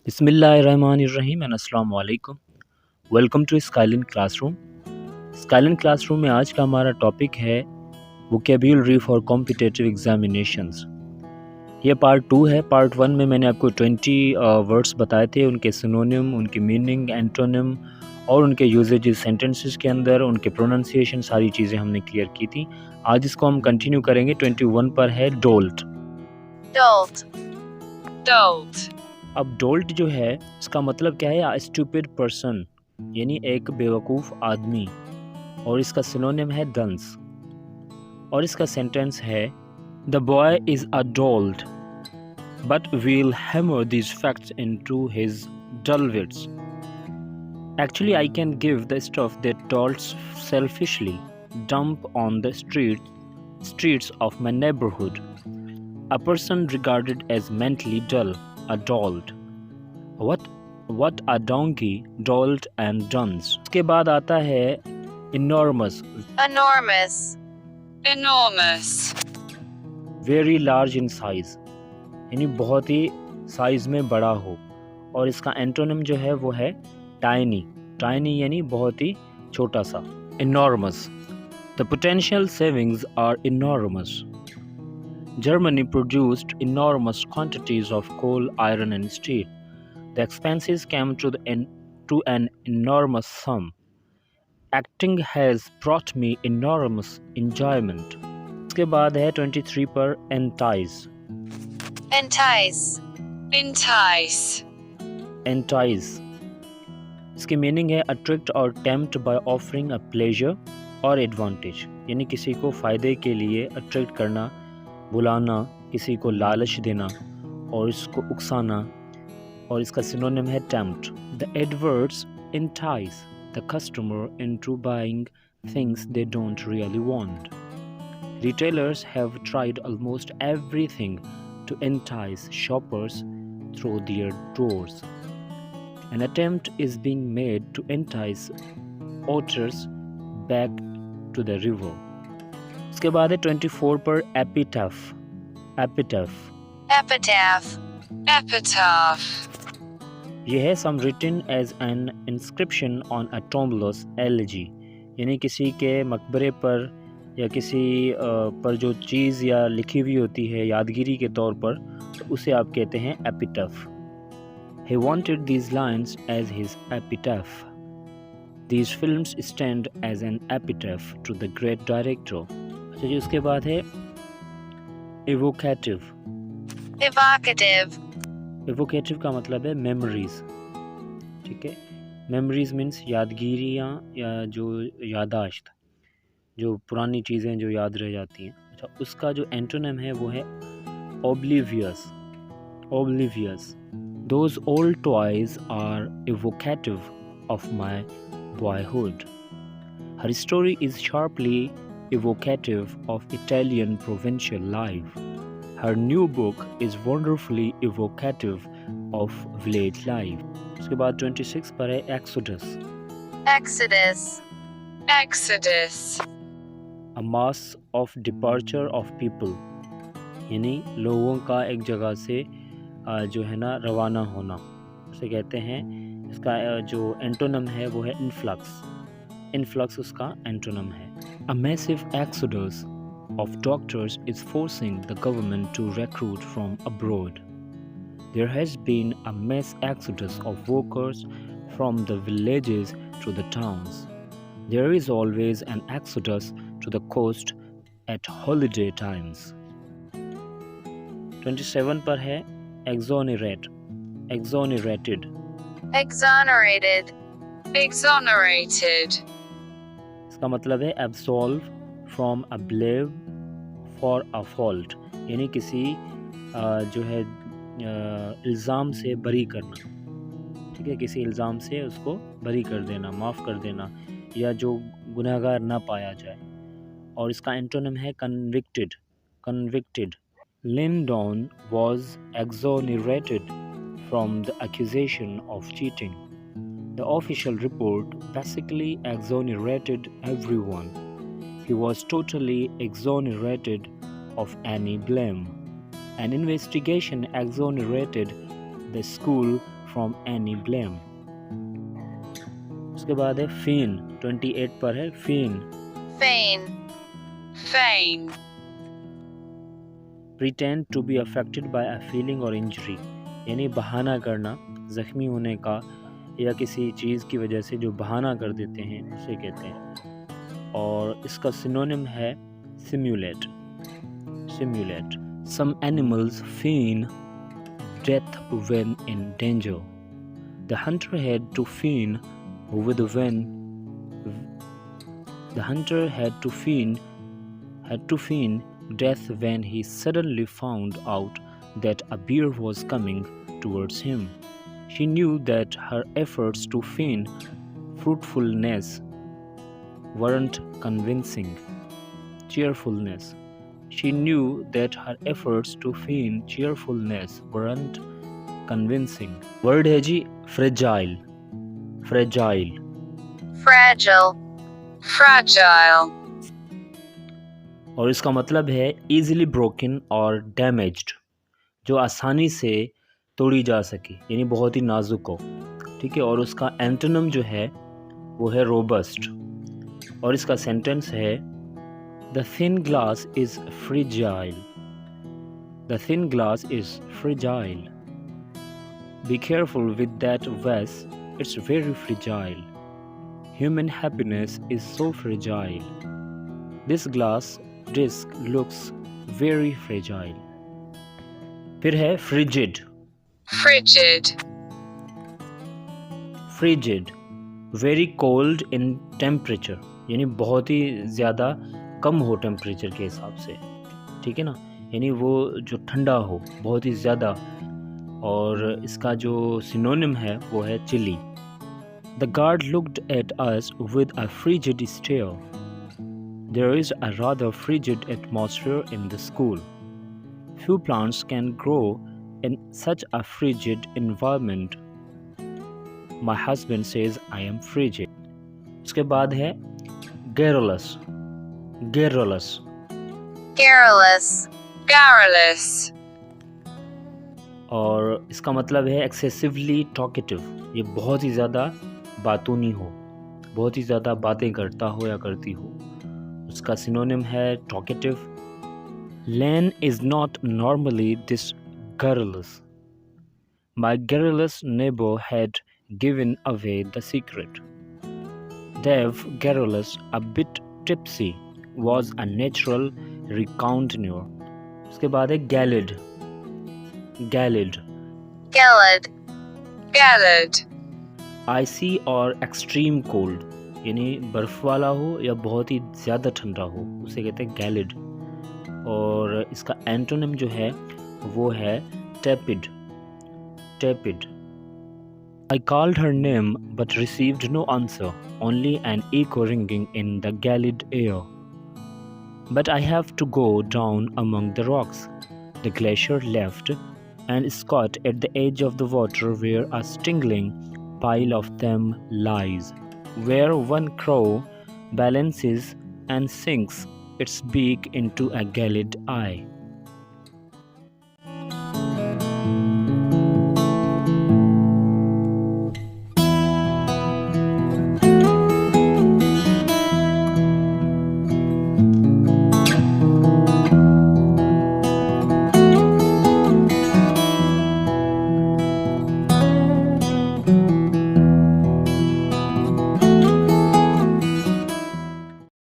बिस्मिल्लाहिर्रहमानिर्रहीम एंड अस्सलाम वालेकुम। Welcome to Skyline classroom. Skyline classroom में आज का हमारा टॉपिक है वोकेबुलरी फॉर कॉम्पिटिटिव एग्जामिनेशंस। ये पार्ट 2 है। पार्ट 1 में मैंने आपको 20 वर्ड्स बताए थे, उनके सिनोनिम, उनकी मीनिंग, एंटोनिम और उनके यूजेजेस सेंटेंसेस के अंदर, उनके प्रोनाउंसिएशन, सारी चीज़ें हमने क्लियर की थी। आज इसको हम कंटिन्यू करेंगे। 21 पर है डोल्ट। Dolt. Dolt. अब डोल्ट जो है, इसका मतलब क्या है? स्टूपिड पर्सन, यानी एक बेवकूफ़ आदमी। और इसका सिनोनिम है डंस। और इसका सेंटेंस है the boy is a dolt but we'll hammer these facts into his dull wits. Actually, I can give the stuff that dolts selfishly dump on the streets of my neighborhood. A person regarded as mentally dull, a dolt. What a donkey, dolt and dunce. उसके बाद आता है enormous. Enormous. Enormous. Very large in size, यानी बहुत ही size में बड़ा हो। और इसका एंटोनिम जो है वो है टाइनी। टाइनी यानी बहुत ही छोटा सा। enormous. The potential savings are enormous. Germany produced enormous quantities of coal, iron and steel. The expenses came to an enormous sum. Acting has brought me enormous enjoyment. इसके बाद है 23 पर entice. Entice. Entice. Entice. इसकी meaning है attract or tempt by offering a pleasure or advantage, यानी किसी को फ़ायदे के लिए अट्रैक्ट करना, बुलाना, किसी को लालच देना और इसको उकसाना। और इसका सिनोनिम है tempt. The adverts entice the customer into buying things they don't really want. Retailers have tried almost everything to entice shoppers through their doors. An attempt is being made to entice otters back to the river. उसके बाद है 24 पर epitaph. Epitaph. Epitaph. Epitaph. ये है some written as an inscription on a tombless elegy, यानी किसी के मकबरे पर या किसी पर जो चीज़ या लिखी हुई होती है यादगिरी के तौर पर, तो उसे आप कहते हैं epitaph. He wanted these lines as his epitaph. These films stand as an epitaph to the great director. अच्छा जी, उसके बाद है evocative. Evocative. evocative का मतलब है memories. ठीक है, memories means यादगिरियाँ या जो यादाश्त, जो पुरानी चीज़ें जो याद रह जाती हैं। अच्छा, उसका जो एंटोनिम है वो है oblivious. Oblivious. Those old toys are evocative of my boyhood. Her story is sharply evocative of Italian provincial life. Her new book is wonderfully evocative of village life. उसके बाद 26 पर है Exodus. Exodus. Exodus. A mass of departure of people, यानी लोगों का एक जगह से जो है ना रवाना होना, उसे कहते हैं। इसका जो एंटोनम है वो है इन्फ्लक्स। इन्फ्लक्स उसका एंटोनम है। A massive exodus of doctors is forcing the government to recruit from abroad. There has been a mass exodus of workers from the villages to the towns. There is always an exodus to the coast at holiday times. 27 पर है exonerate. Exonerated. Exonerated. Exonerated. इसका मतलब है absolve from a blame for a fault, यानी किसी जो है इल्ज़ाम से बरी करना। ठीक है, किसी इल्ज़ाम से उसको बरी कर देना, माफ़ कर देना, या जो गुनहगार ना पाया जाए। और इसका एंटोनिम है convicted. Convicted. Lyndon was exonerated from the accusation of cheating. The official report basically exonerated everyone. He was totally exonerated of any blame. An investigation exonerated the school from any blame. उसके बाद है feign, 28 पर है feign. Feign. Feign. Pretend to be affected by a feeling or injury, यानी बहाना करना, जख्मी होने का या किसी चीज़ की वजह से जो बहाना कर देते हैं उसे कहते हैं. और इसका सिनोनिम है simulate. Simulate. Some animals feign death when in danger. The hunter had to feign death when he suddenly found out that a bear was coming towards him. She knew that her efforts to feign fruitfulness weren't convincing. Cheerfulness. She knew that her efforts to feign cheerfulness weren't convincing. Word है जी fragile. Fragile. Fragile. Fragile. और इसका मतलब है easily broken और damaged, जो आसानी से तोड़ी जा सके, यानी बहुत ही नाजुक हो. ठीक है. और उसका एंटोनिम जो है वो है robust. और इसका सेंटेंस है The thin glass is fragile. The thin glass is fragile. Be careful with that vase, it's very fragile. Human happiness is so fragile. This glass disc looks very fragile. फिर है frigid. Frigid. Frigid. Very cold in temperature, यानी बहुत ही ज़्यादा कम हो temperature के हिसाब से. ठीक है ना. यानी वो जो ठंडा हो बहुत ही ज़्यादा. और इसका जो सिनोनिम है वो है chilli. The guard looked at us with a frigid stare. There is a rather frigid atmosphere in the school. Few plants can grow in such a frigid environment. My husband says I am frigid. उसके बाद है Garrellous. Garrellous. Garrellous. Garrellous. और इसका मतलब है excessively talkative, ये बहुत ही ज़्यादा बातूनी हो, बहुत ही ज़्यादा बातें करता हो या करती हो. उसका सिनोनिम है talkative. Len is not normally this garrulous. My garrulous neighbor had given away the secret. Dave Garrellous, a bit tipsy, was a natural raconteur. उसके बाद है Gelid. Gelid. Gelid. Gelid. Icy और extreme cold, यानी बर्फ वाला हो या बहुत ही ज़्यादा ठंडा हो, उसे कहते हैं Gelid. और इसका एंटोनिम जो है वो है tepid. Tepid. I called her name but received no answer, only an echo ringing in the Gelid air. But I have to go down among the rocks. The glacier left, and Scott at the edge of the water where a stinging pile of them lies, where one crow balances and sinks its beak into a Gelid eye.